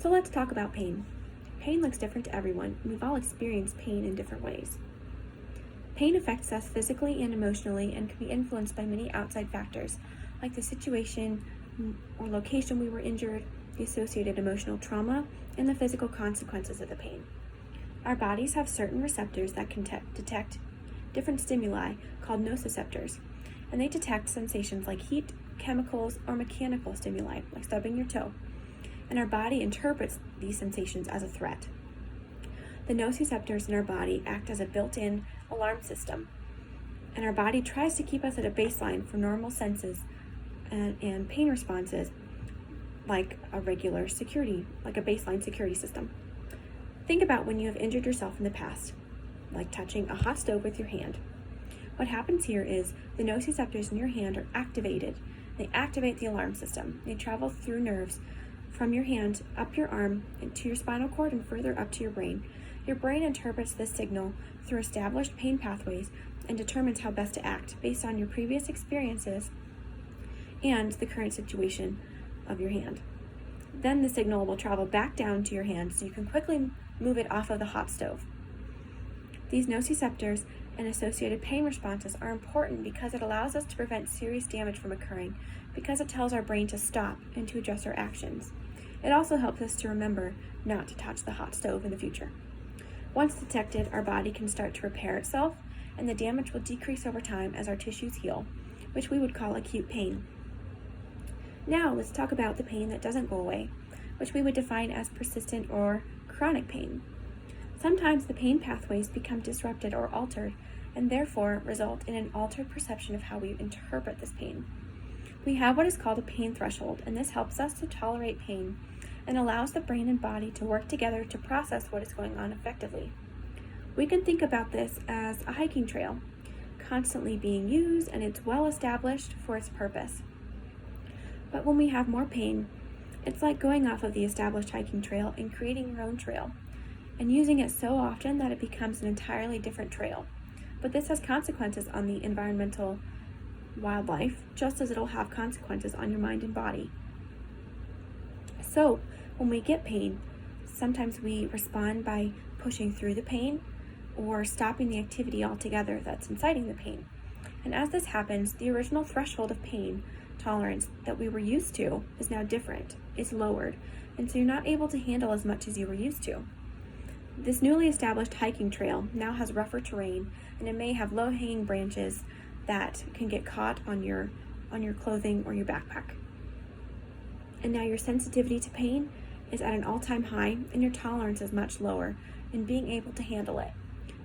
So let's talk about pain. Pain looks different to everyone, and we've all experienced pain in different ways. Pain affects us physically and emotionally and can be influenced by many outside factors, like the situation or location we were injured, the associated emotional trauma, and the physical consequences of the pain. Our bodies have certain receptors that can detect different stimuli called nociceptors, and they detect sensations like heat, chemicals, or mechanical stimuli, like stubbing your toe. And our body interprets these sensations as a threat. The nociceptors in our body act as a built-in alarm system, and our body tries to keep us at a baseline for normal senses and pain responses, like a baseline security system. Think about when you have injured yourself in the past, like touching a hot stove with your hand. What happens here is the nociceptors in your hand are activated. They activate the alarm system. They travel through nerves from your hand up your arm and to your spinal cord and further up to your brain. Your brain interprets this signal through established pain pathways and determines how best to act based on your previous experiences and the current situation of your hand. Then the signal will travel back down to your hand so you can quickly move it off of the hot stove. These nociceptors and associated pain responses are important because it allows us to prevent serious damage from occurring, because it tells our brain to stop and to adjust our actions. It also helps us to remember not to touch the hot stove in the future. Once detected, our body can start to repair itself, and the damage will decrease over time as our tissues heal, which we would call acute pain. Now let's talk about the pain that doesn't go away, which we would define as persistent or chronic pain. Sometimes the pain pathways become disrupted or altered, and therefore result in an altered perception of how we interpret this pain. We have what is called a pain threshold, and this helps us to tolerate pain and allows the brain and body to work together to process what is going on effectively. We can think about this as a hiking trail, constantly being used, and it's well established for its purpose. But when we have more pain, it's like going off of the established hiking trail and creating your own trail, and using it so often that it becomes an entirely different trail. But this has consequences on the environmental wildlife, just as it'll have consequences on your mind and body. So, when we get pain, sometimes we respond by pushing through the pain or stopping the activity altogether that's inciting the pain. And as this happens, the original threshold of pain tolerance that we were used to is now different, it's lowered, and so you're not able to handle as much as you were used to. This newly established hiking trail now has rougher terrain, and it may have low-hanging branches that can get caught on your clothing or your backpack. And now your sensitivity to pain is at an all-time high, and your tolerance is much lower in being able to handle it.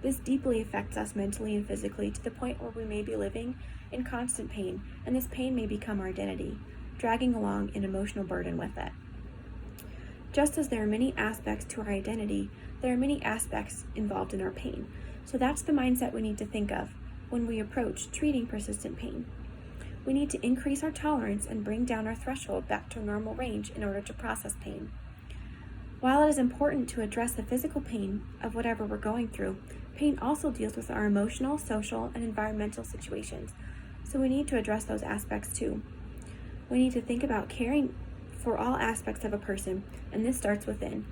This deeply affects us mentally and physically to the point where we may be living in constant pain, and this pain may become our identity, dragging along an emotional burden with it. Just as there are many aspects to our identity, there are many aspects involved in our pain. So that's the mindset we need to think of when we approach treating persistent pain. We need to increase our tolerance and bring down our threshold back to a normal range in order to process pain. While it is important to address the physical pain of whatever we're going through, pain also deals with our emotional, social, and environmental situations. So we need to address those aspects too. We need to think about caring for all aspects of a person, and this starts within.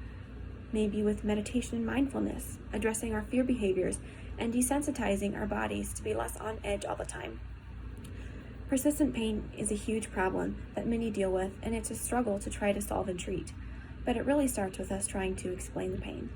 Maybe with meditation and mindfulness, addressing our fear behaviors, and desensitizing our bodies to be less on edge all the time. Persistent pain is a huge problem that many deal with, and it's a struggle to try to solve and treat. But it really starts with us trying to explain the pain.